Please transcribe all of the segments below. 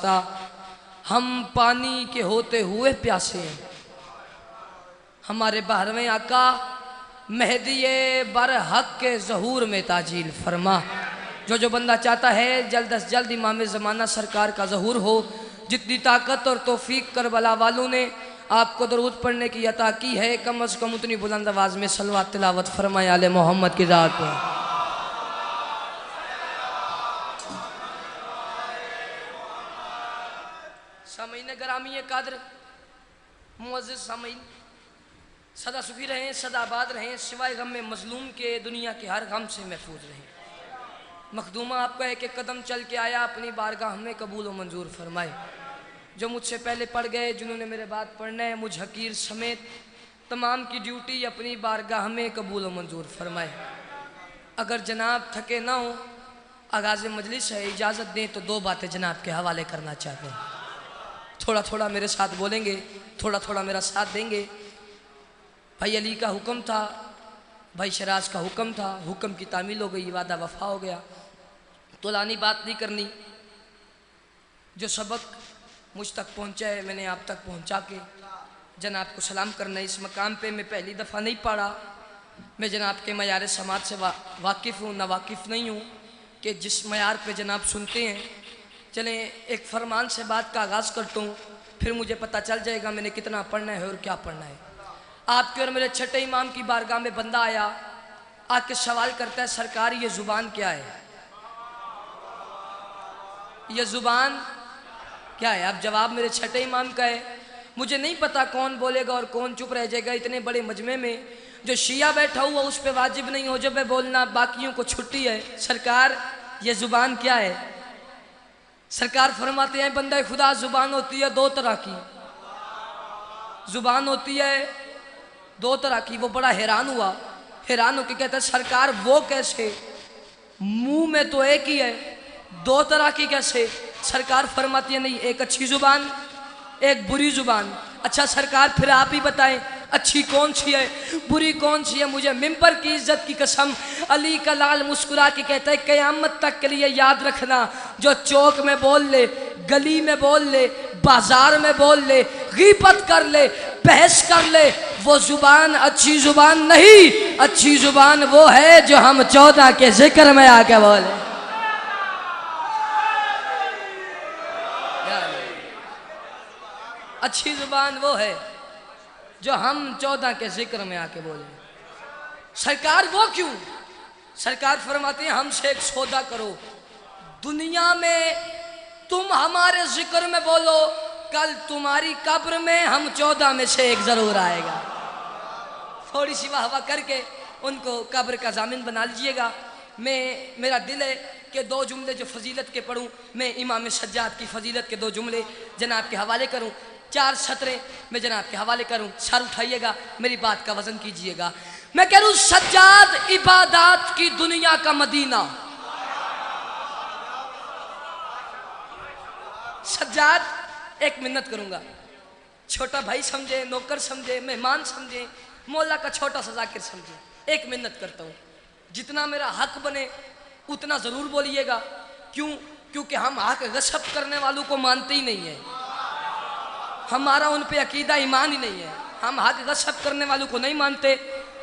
واسطہ، ہم پانی کے ہوتے ہوئے پیاسے ہیں۔ ہمارے 12ویں آقا مہدی برحق کے ظہور میں تاجیل فرما۔ جو بندہ چاہتا ہے جلد از جلد امام زمانہ سرکار کا ظہور ہو، جتنی طاقت اور توفیق کربلا والوں نے آپ کو درود پڑھنے کی عطا کی ہے، کم از کم اتنی بلند آواز میں صلوات تلاوت فرمائے آل محمد کی ذات پہ۔ سامعین گرامی قادر، معزز سامعین، سدا سخی رہیں، سدا آباد رہیں، سوائے غم میں مظلوم کے دنیا کے ہر غم سے محفوظ رہیں۔ مخدومہ آپ کا ایک ایک قدم چل کے آیا، اپنی بارگاہ میں قبول و منظور فرمائے۔ جو مجھ سے پہلے پڑھ گئے، جنہوں نے میرے بعد پڑھنا ہے، مجھ حقیر سمیت تمام کی ڈیوٹی اپنی بارگاہ میں قبول و منظور فرمائے۔ اگر جناب تھکے نہ ہوں، آغاز مجلس ہے، اجازت دیں تو 2 باتیں جناب کے حوالے کرنا چاہتے ہیں۔ تھوڑا تھوڑا میرے ساتھ بولیں گے، تھوڑا تھوڑا میرا ساتھ دیں گے۔ بھائی علی کا حکم تھا، بھائی شراز کا حکم تھا، حکم کی تعمیل ہو گئی، وعدہ وفا ہو گیا، طولانی بات نہیں کرنی۔ جو سبق مجھ تک پہنچا ہے میں نے آپ تک پہنچا کے جناب کو سلام کرنا ہے۔ اس مقام پہ میں پہلی دفعہ نہیں پڑھا، میں جناب کے معیار سماعت سے واقف ہوں، نہ واقف نہیں ہوں کہ جس معیار پہ جناب سنتے ہیں۔ چلیں ایک فرمان سے بات کا آغاز کرتا ہوں، پھر مجھے پتہ چل جائے گا میں نے کتنا پڑھنا ہے اور کیا پڑھنا ہے۔ آپ کے اور میرے چھٹے امام کی بارگاہ میں بندہ آیا، آ کے سوال کرتا ہے سرکار یہ زبان کیا ہے؟ یہ زبان کیا ہے؟ اب جواب میرے چھٹے امام کا ہے۔ مجھے نہیں پتا کون بولے گا اور کون چپ رہ جائے گا، اتنے بڑے مجمع میں جو شیعہ بیٹھا ہوا اس پہ واجب نہیں ہو جب میں بولنا، باقیوں کو چھٹی ہے۔ سرکار یہ زبان کیا ہے؟ سرکار فرماتے ہیں بندہ خدا زبان ہوتی ہے 2 طرح کی، زبان ہوتی ہے 2 طرح کی۔ وہ بڑا حیران ہوا، حیران ہو کے کہتا ہے سرکار وہ کیسے؟ منہ میں تو ایک ہی ہے، 2 طرح کی کیسے؟ سرکار فرماتی ہے نہیں، ایک اچھی زبان، ایک بری زبان۔ اچھا سرکار پھر آپ ہی بتائیں اچھی کون سی ہے، بری کون سی ہے؟ مجھے ممبر کی عزت کی قسم علی کا لال مسکرا کے کہتا ہے قیامت تک کے لیے یاد رکھنا، جو چوک میں بول لے، گلی میں بول لے، بازار میں بول لے، غیبت کر لے، بحث کر لے، وہ زبان اچھی زبان نہیں۔ اچھی زبان وہ ہے جو ہم 14 کے ذکر میں آ کے بولے۔ اچھی زبان وہ ہے جو ہم 14 کے ذکر میں آ کے بولے۔ سرکار وہ کیوں؟ سرکار فرماتے ہیں ہم سے ایک سودا کرو، دنیا میں تم ہمارے ذکر میں بولو، کل تمہاری قبر میں ہم 14 میں سے ایک ضرور آئے گا۔ تھوڑی سی واہ واہ کر کے ان کو قبر کا ضامن بنا لیجئے گا۔ میرا دل ہے کہ 2 جملے جو فضیلت کے پڑھوں، میں امام سجاد کی فضیلت کے 2 جملے جناب کے حوالے کروں، 4 سطریں میں جناب کے حوالے کروں۔ سر اٹھائیے گا، میری بات کا وزن کیجئے گا۔ میں کہہ رہا ہوں سجاد عبادات کی دنیا کا مدینہ۔ سجاد ایک منت کروں گا، چھوٹا بھائی سمجھے، نوکر سمجھے، مہمان سمجھے، مولا کا چھوٹا سا ذاکر سمجھے، ایک منت کرتا ہوں جتنا میرا حق بنے اتنا ضرور بولیے گا۔ کیونکہ ہم حق غصب کرنے والوں کو مانتے ہی نہیں ہیں، ہمارا ان پہ عقیدہ ایمان ہی نہیں ہے، ہم حق غصب کرنے والوں کو نہیں مانتے۔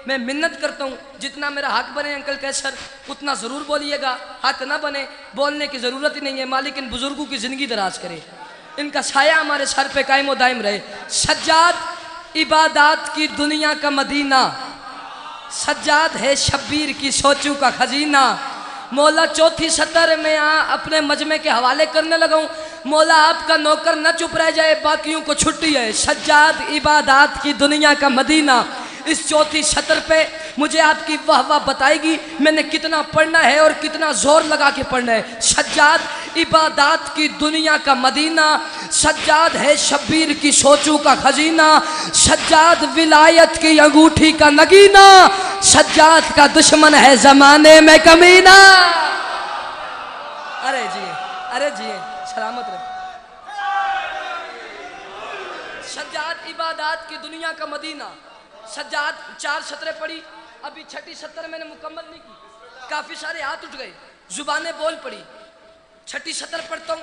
میں منت کرتا ہوں جتنا میرا حق بنے انکل کیسر اتنا ضرور بولیے گا، حق نہ بنے بولنے کی ضرورت ہی نہیں ہے۔ مالک ان بزرگوں کی زندگی دراز کرے، ان کا سایہ ہمارے سر پہ قائم و دائم رہے۔ سجاد عبادات کی دنیا کا مدینہ، سجاد ہے شبیر کی سوچوں کا خزینہ۔ مولا 4 سطر میں اپنے مجمع کے حوالے کرنے لگا ہوں، مولا آپ کا نوکر نہ چپ رہ جائے، باقیوں کو چھٹی ہے۔ سجاد عبادات کی دنیا کا مدینہ، اس 4 سطر پہ مجھے آپ کی واہ واہ بتائے گی میں نے کتنا پڑھنا ہے اور کتنا زور لگا کے پڑھنا ہے۔ سجاد عبادات کی دنیا کا مدینہ، سجاد ہے شبیر کی سوچوں کا خزینہ، سجاد ولایت کی انگوٹھی کا نگینہ، سجاد کا دشمن ہے زمانے میں کمینہ۔ ارے جی سلامت رہے۔ سجاد عبادات کی دنیا کا مدینہ، سجاد 4 سطریں پڑھی، ابھی 6 سطر میں نے مکمل نہیں کی، کافی سارے ہاتھ اٹھ گئے، زبانیں بول پڑی۔ 6 سطر پڑھتا ہوں،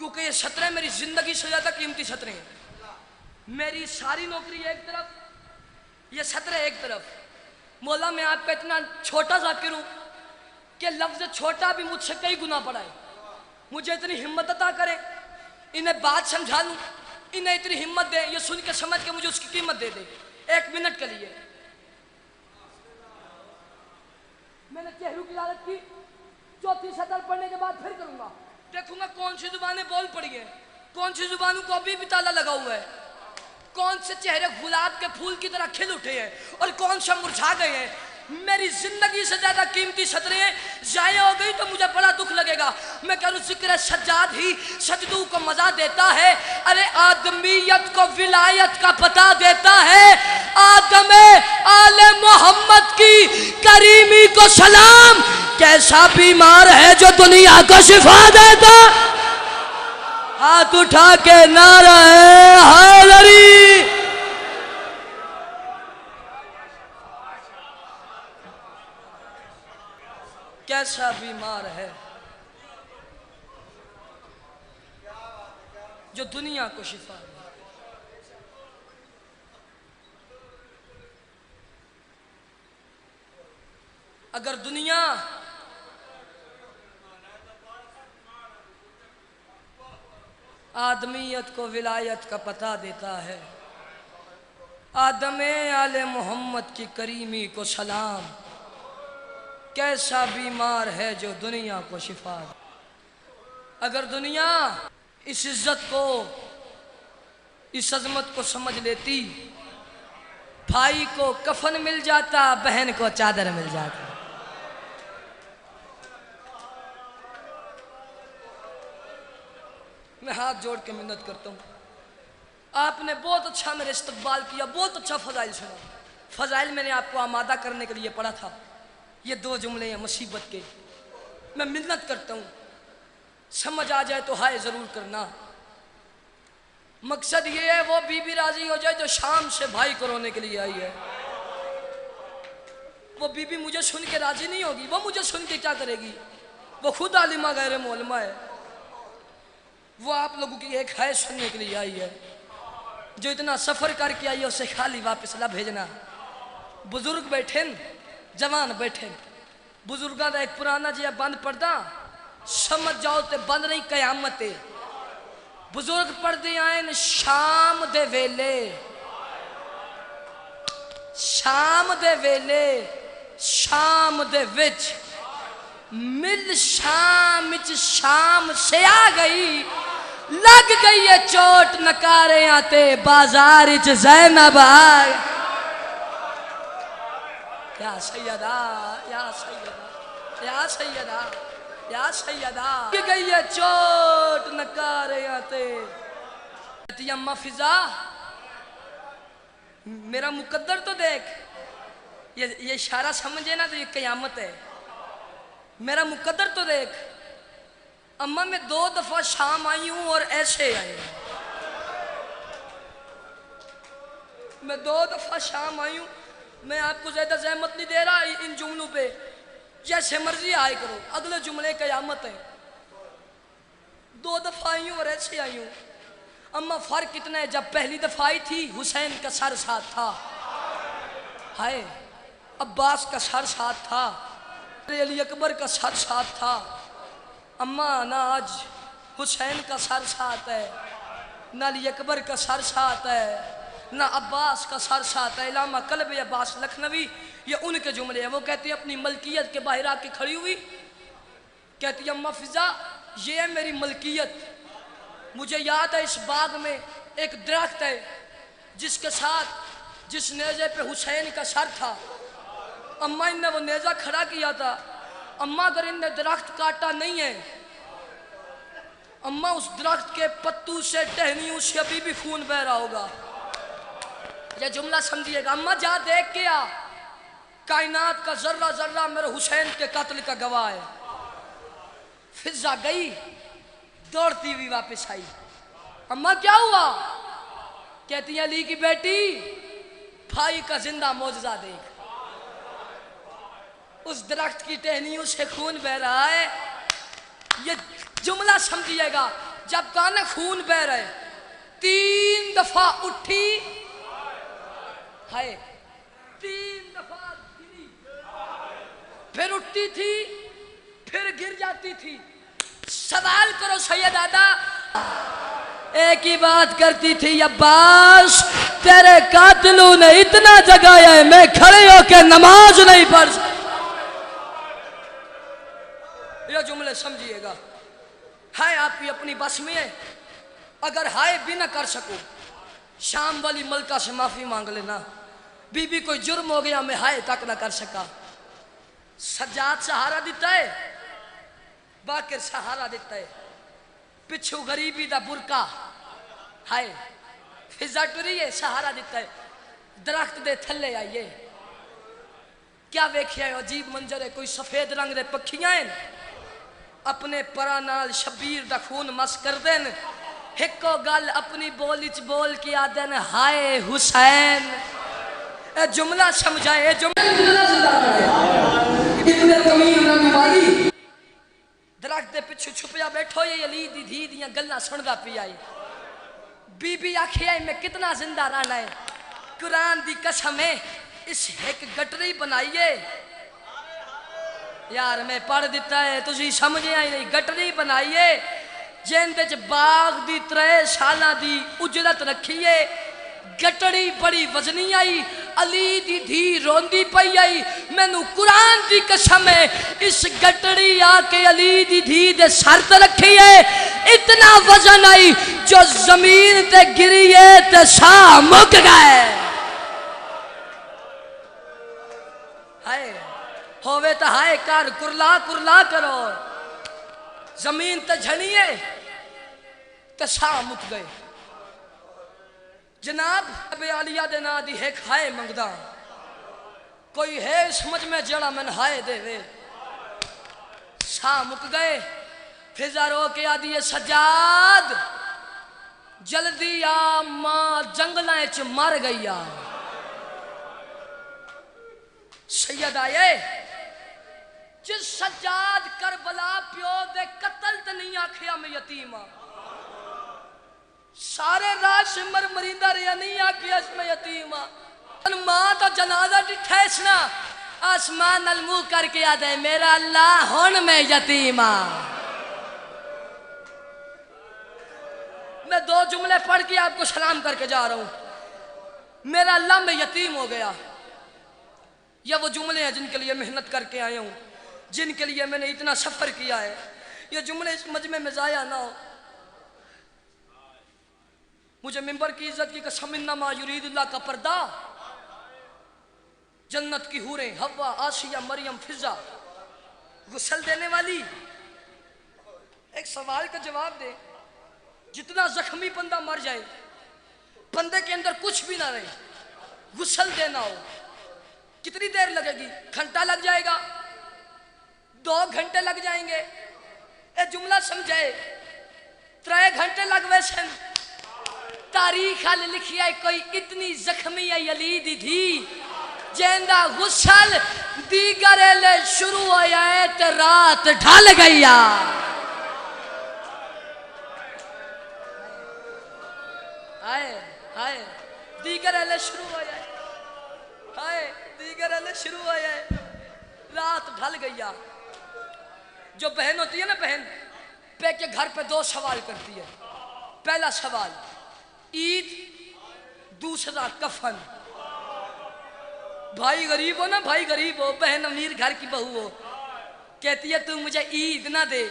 کیونکہ یہ سطریں میری زندگی سے زیادہ قیمتی سطریں ہیں. میری ساری نوکری ایک طرف, یہ سطریں ایک طرف. مولا میں آپ کا اتنا چھوٹا ذاکر ہوں کہ لفظ چھوٹا بھی مجھ سے کئی گنا پڑا ہے. مجھے اتنی ہمت عطا کرے, انہیں بات سمجھا لوں, انہیں اتنی ہمت دے, یہ سن کے سمجھ کے مجھے اس کی قیمت دے دے 1 منٹ کے لیے. میں نے چہروں کی عادت کی, چوتھی سطر پڑھنے کے بعد پھر کروں گا. دیکھوں گا کون سی زبانیں بول پڑی ہیں, کون سی زبانوں کو ابھی بھی تالا لگا ہوا ہے, کون سے چہرے گلاب کے پھول کی طرح کھل اٹھے ہیں اور کون سے مرجھا گئے ہیں. میری زندگی سے زیادہ قیمتی سطریں ضائع ہو گئی تو مجھے بڑا دکھ لگے گا. میں کہہ رہا ہوں ذکر سجاد ہی سجدوں کو مزہ دیتا ہے. ارے آدمیت کو ولایت کا پتہ دیتا ہے. آدم آل محمد کی کریمی کو سلام, کیسا بیمار ہے جو دنیا کو شفا دیتا. ہاتھ اٹھا کے نعرہ حیدری. کیسا بیمار ہے جو دنیا کو شفا دے. اگر دنیا آدمیت کو ولایت کا پتہ دیتا ہے, آدم آل محمد کی کریمی کو سلام, کیسا بیمار ہے جو دنیا کو شفا دے. اگر دنیا اس عزت کو, اس عظمت کو سمجھ لیتی, بھائی کو کفن مل جاتا, بہن کو چادر مل جاتا. میں ہاتھ جوڑ کے منت کرتا ہوں, آپ نے بہت اچھا میرے استقبال کیا, بہت اچھا فضائل سنا. فضائل میں نے آپ کو آمادہ کرنے کے لیے پڑھا تھا. یہ 2 جملے ہیں مصیبت کے. میں منت کرتا ہوں سمجھ آ جائے تو ہائے ضرور کرنا. مقصد یہ ہے وہ بی بی راضی ہو جائے جو شام سے بھائی کو رونے کے لیے آئی ہے. وہ بی بی مجھے سن کے راضی نہیں ہوگی, وہ مجھے سن کے کیا کرے گی, وہ خود عالمہ غیر معلمہ ہے. وہ آپ لوگوں کی ایک ہے سننے کے لیے آئی ہے. جو اتنا سفر کر کے آئی ہے اسے خالی واپس نہ بھیجنا. بزرگ بیٹھے, جوان بیٹھے, بزرگاں دا ایک پرانا جہا بند پڑھدا, سمجھ جاؤ تے بند نہیں قیامت. بزرگ پڑھدے آئیں شام دے ویلے, شام دے ویلے, شام دے وچ مل شام وچ شام سے آ گئی, لگ گئی ہے چوٹ نکاریاں تے بازار وچ زینب آئی. یا سیدہ, یا سیدہ, یا سیدہ, یا سیدہ, لگ گئی ہے چوٹ نکاریاں تے. کہتی اماں فضا میرا مقدر تو دیکھ, یہ اشارہ سمجھے نا تو یہ قیامت ہے. میرا مقدر تو دیکھ. اماں میں 2 دفعہ شام آئی ہوں اور ایسے آئی ہوں. میں 2 دفعہ شام آئی ہوں. میں آپ کو زیادہ زحمت نہیں دے رہا ان جملوں پہ, جیسے مرضی آئے کرو. اگلے جملے قیامت ہے. 2 دفعہ آئی ہوں اور ایسے آئی ہوں. اماں فرق اتنا ہے, جب پہلی دفعہ آئی تھی حسین کا سر ساتھ تھا, ہائے عباس کا سر ساتھ تھا, علی اکبر کا سر ساتھ تھا. اماں نہ آج حسین کا سر ساتھ ہے, نہ علی اکبر کا سر ساتھ ہے, نہ عباس کا سر ساتھ ہے. علامہ قلب عباس لکھنوی, یہ ان کے جملے ہیں. وہ کہتے ہیں اپنی ملکیت کے باہر آ کے کھڑی ہوئی, کہتی ہے اماں فضا یہ ہے میری ملکیت. مجھے یاد ہے اس باغ میں ایک درخت ہے جس کے ساتھ جس نیزے پہ حسین کا سر تھا. اماں ان نے وہ نیزہ کھڑا کیا تھا. اماں اگر ان نے درخت کاٹا نہیں ہے, اماں اس درخت کے پتوں سے ٹہنیوں سے ابھی بھی خون بہ رہا ہوگا. یہ جملہ سمجھیے گا. اماں جا دیکھ کے آ, کائنات کا ذرہ ذرہ میرے حسین کے قتل کا گواہ ہے. فضا گئی, دوڑتی ہوئی واپس آئی. اماں کیا ہوا؟ کہتی ہیں علی کی بیٹی بھائی کا زندہ معجزہ دیکھ. اس درخت کی ٹہنیوں سے خون بہ رہا ہے. یہ جملہ سمجھیے گا. جب کان خون بہ رہے 3 دفعہ اٹھی ہائے 3 دفعہ گری پھر اٹھتی تھی پھر گر جاتی تھی. سوال کرو سیدہ ایک ہی بات کرتی تھی عباس تیرے قاتلوں نے اتنا جگایا ہے میں کھڑے ہو کے نماز نہیں پڑھ سکتا. یہ جملے سمجھئے گا. ہائے آپ کی اپنی بس میں ہے اگر ہائے بھی نہ کر سکو شام والی ملکہ سے معافی مانگ لینا. بی بی کوئی جرم ہو گیا میں ہائے تک نہ کر سکا. سجاد سہارا دیتا ہے باقر سہارا دیتا ہے پچھو غریبی دا برکا ہائے فضا ٹری ہے سہارا دیتا ہے. درخت دے تھلے آئیے کیا ویکھیا ہے عجیب منظر ہے. کوئی سفید رنگ دے پکھیاں ہیں اپنے پرا نال شبیر دا خون مس کر دین ہکو گل اپنی بولی چ بول کے آدن ہائے حسین. اے جملہ سمجھائے اے جملہ اتنے کمین رنگ والی درخت دے پچھو چھپیا بیٹھو یہ علی دی دھی دیاں گلنا سندا پی آئی. بی بی آکھیا میں کتنا زندہ رہنا ہے قرآن دی قسم ہے اس ایک گٹری بنائیے یار میں پڑھ دیتا ہے تسی سمجھے آئی نہیں. گٹری بنائیے جیندے چ باغ دی 3 سالہ دی اجرت رکھیے. گٹڑی بڑی وزنی آئی علی دی دھی روندی پئی آئی. میں نو قرآن دی قسم ہے اس گٹڑی آکے علی دی دھی دے سر تے رکھی ہے اتنا وزن آئی جو زمین تے گری ہے تے ساہ مک گئے. ہائے ہووے تا ہائے کار کرلا کرلا کرو زمین تے جھنیے تے ساہ مک گئے. جناب اب عالیہ دے نا دی ایک ہائے منگدا کوئی ہے سمجھ میں جڑا من ہائے دے وے ساہ مک گئے. فضا رو کے آدھی سجاد جلدی آ ماں جنگلیں چ مر گئی آ. سید آئے جس سجاد کربلا پیو دے قتل تے نہیں آکھیا میں یتیم آ سارے رات سے مریندہ رہا نہیں آکھیا اس میں یتیم آ. ماں تو جنازہ ڈٹھیسنا آسمان المو کر کے آدھے میرا اللہ ہون میں یتیم آ. میں 2 جملے پڑھ کے آپ کو سلام کر کے جا رہا ہوں. میرا اللہ میں یتیم ہو گیا. یہ وہ جملے ہیں جن کے لیے محنت کر کے آیا ہوں جن کے لیے میں نے اتنا سفر کیا ہے. یہ جملے اس مجمع میں ضائع نہ ہو. مجھے ممبر کی عزت کی قسم انما یرید اللہ کا پردہ جنت کی حوریں حوا آسیہ مریم فضا غسل دینے والی. ایک سوال کا جواب دے. جتنا زخمی بندہ مر جائے بندے کے اندر کچھ بھی نہ رہے غسل دینا ہو کتنی دیر لگے گی؟ گھنٹہ لگ جائے گا 2 گھنٹے لگ جائیں گے. اے جملہ سمجھائے 3 گھنٹے لگ ویسن. تاریخ آل لکھی ہے کوئی اتنی زخمی ہے علی دی دھی جیندہ غسل دیگر لے شروع ہویا ہے تے رات ڈھل گئی آ. آئے دیگر لے شروع ہویا ہے آئے دیگر لے شروع ہویا ہے رات ڈھل گئی آ. جو بہن ہوتی ہے نا بہن پہ کے گھر پہ 2 سوال کرتی ہے. پہلا سوال عید دوسرا کفن. بھائی غریب ہو نا بھائی غریب ہو بہن امیر گھر کی بہو ہو کہتی ہے تو مجھے عید نہ دے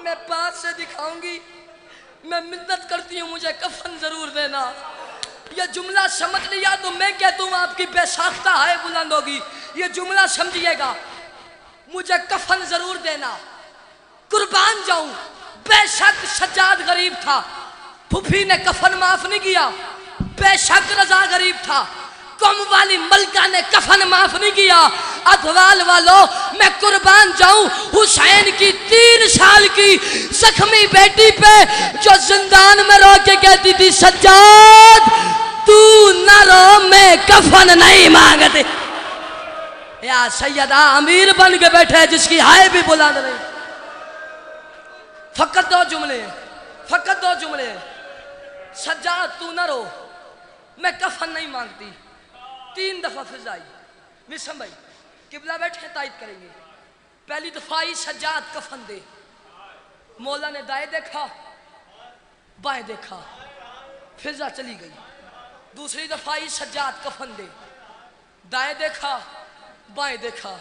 میں پاس سے دکھاؤں گی میں منت کرتی ہوں مجھے کفن ضرور دینا. یہ جملہ سمجھ لیا تو میں کہتا ہوں آپ کی بے ساختہ ہائے بلند ہوگی. یہ جملہ سمجھئے گا مجھے کفن ضرور دینا قربان جاؤں. بے شک سجاد غریب تھا پھوپھی نے کفن معاف نہیں کیا. بے شک رضا غریب تھا قوم والی ملکہ نے کفن معاف نہیں کیا. ادوال والوں میں قربان جاؤں حسین کی 3 سال کی زخمی بیٹی پہ جو زندان میں رو کے کہتی تھی سجاد تو نہ رو میں کفن نہیں مانگتے. یا سیدہ امیر بن کے بیٹھے جس کی ہائے بھی بلند نہیں. فقط دو جملے، فقط دو جملے. سجاد تو نہ رو، میں کفن نہیں مانگتی. 3 دفعہ فضائی. مسلم بھائی قبلہ بیٹھے تائید کریں گے. پہلی دفعہ آئی سجاد کفن دے. مولا نے دائیں دیکھا بائیں دیکھا، فضا چلی گئی. دوسری دفعہ آئی سجاد کفن دے. دائیں دیکھا بائیں دیکھا،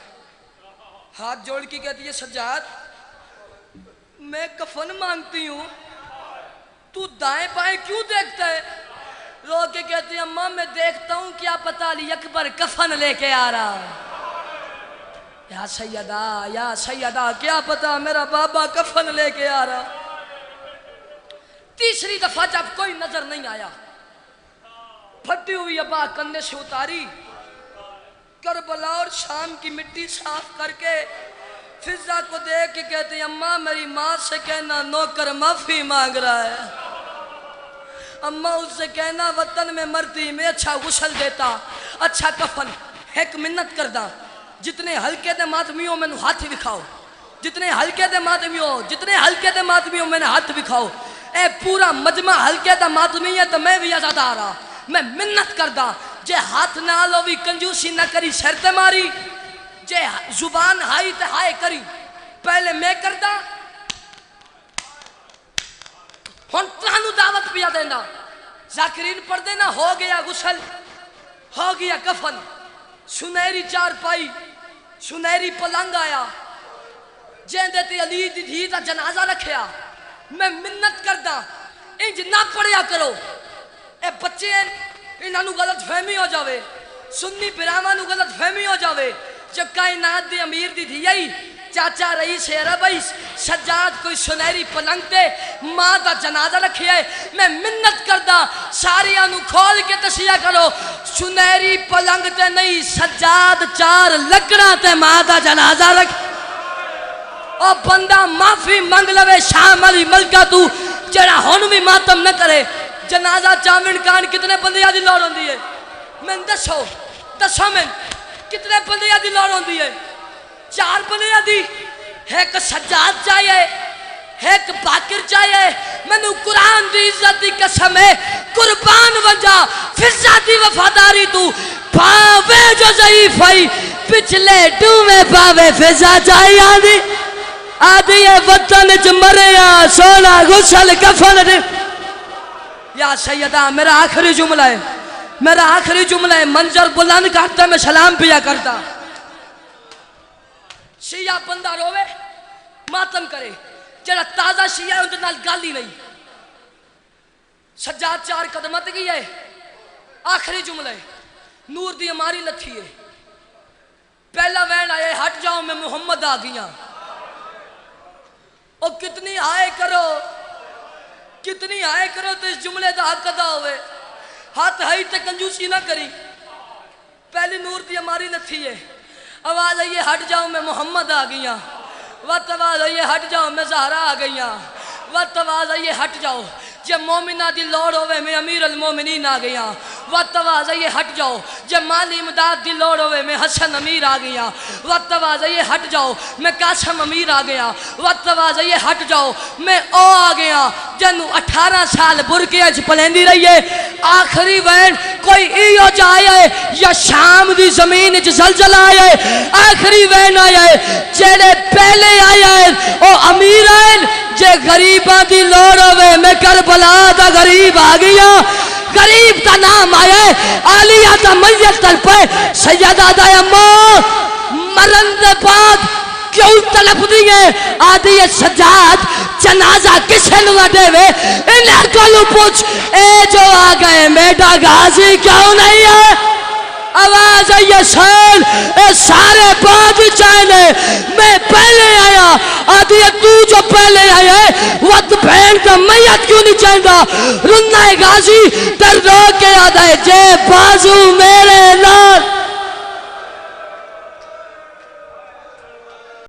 ہاتھ جوڑ کے کہتی ہے سجاد میں کفن مانگتی ہوں، تو دائیں بائیں کیوں دیکھتا ہے؟ رو کے کہتی ہے اماں میں دیکھتا ہوں کیا پتہ علی اکبر کفن لے کے آ رہا. یا سیدہ کیا پتہ میرا بابا کفن لے کے آ رہا. تیسری دفعہ جب کوئی نظر نہیں آیا، پھٹی ہوئی ابا کندھے سے اتاری، کربلا اور شام کی مٹی صاف کر کے فضا کو دیکھ کے کہتے ہیں اماں میری ماں سے کہنا نوکر معافی مانگ رہا ہے. اماں اس سے کہنا وطن میں مرتی میں اچھا غسل دیتا، اچھا کفن. ایک منت کردہ جتنے ہلکے دے ماتمیوں میں ہاتھ دکھاؤ، جتنے ہلکے دے ماتمیوں میں نے ہاتھ دکھاؤ. اے پورا مجمع ہلکے دا ماتمی ہے تو میں بھی آزاد آ رہا. میں منت کردہ جے ہاتھ نہ لو بھی کنجوسی نہ کری شرط ماری، جے زبان ہائی تے ہائے کری. پہلے میں کردہ ہون تانو دعوت پیا دینا. ذاکرین پڑھ دینا ہو گیا غسل، ہو گیا کفن. سنہری چار پائی، سنہری پلنگ آیا، جیندے تے علی دی دھی دا جنازہ رکھیا. میں منت کردہ انج نہ پڑھیا کرو. اے بچے انہاں نو غلط فہمی ہو جاوے، سنی براواں نو غلط فہمی ہو جاوے. جو کائنات دی امیر دی دھی آئی چاچا رئیس عرب آئی سجاد کوئی سنہری پلنگ تے ماں دا جنازہ رکھیا ہے. میں منت کردہ ساریاں نو کھول کے دسیا کرو سنہری پلنگ تے نہیں سجاد 4 لکڑاں تے ماں دا جنازہ رکھ. او بندہ معافی منگ لوے شام علی ملکہ تو جڑا ہن بھی ماتم نہ کرے. جنازہ چاون کان کتنے بندیاں دی لوڑ ہوندی ہے؟ میں دسو میں کتنے بندیاں دی لوڑ ہوندی ہے؟ 4 بندیاں دی. ایک سجاد چاہیے، ایک باقر چاہیے. مینوں قرآن دی عزت دی قسم ہے قربان وجا فضا دی وفاداری تو پاوے جو ضعیف ہے پچھلے ڈومے پاوے فضا چاہیے. آدھی وطن چ مریا سونا غسل کفن دے. یا سیدہ میرا آخری جملہ ہے منظر بلند کرتا میں سلام پیا کرتا. شیعہ بندہ روے ماتم کرے، جڑا تازہ شیعہ ہے اندر نال گالی نہیں. سجاد 4 قدمت گئی ہے. آخری جملہ ہے نور دی ہماری لتھی ہے. پہلا وین آئے ہٹ جاؤ میں محمد آ گیا. اور کتنی آئے کرو تو اس جملے دا حق ادا ہوئے. ہاتھ ہائی تے کنجوسی نہ کری. پہلی نور دی ہماری لتھی ہے. آواز آئیے ہٹ جاؤ میں محمد آ گیا. وقت آواز آئیے ہٹ جاؤ میں زہرا آ گیا. وقت آواز آئیے ہٹ جاؤ جے مومنہ دی لوڑ ہوئے میں امیر المومنین آ گیا. وقت آواز آئیے ہٹ جاؤ جے مالی امداد دی لوڑ ہوئے میں حسن امیر آ گیا. وقت آواز آئیے ہٹ جاؤ میں قاسم امیر آ گیا. وقت آواز آئیے ہٹ جاؤ میں او آ گیا جنو 18 سال برکے اچھ پلیندی رہی ہے. آخری وین کوئی ایو جایا ہے یا شام دی زمین اچھ زلزل آیا ہے. آخری وین آیا ہے جیڑے پہلے آیا ہے او امیر آئے جے غریباں دی لوڑ ہوئے میں کربلا دا غریب آ گیا. غریب کا نام آیا ہے آلیہ دا میت تل پہ سیدہ دا اماں مرن دے بعد کیوں طلب دیئے. آدھی سجاد جنازہ کسے نہ دے وے انہیں کلو پوچھ اے جو آ گئے میڈا غازی کیوں نہیں ہے. آواز آئیے سین اے سارے بعد چاہنے میں پہلے آیا. آدھی تو جو پہلے آیا ہے وقت بھین کا میت کیوں نہیں چاہتا. رنہ غازی در رو کے آدھا ہے جے بازو میرے نال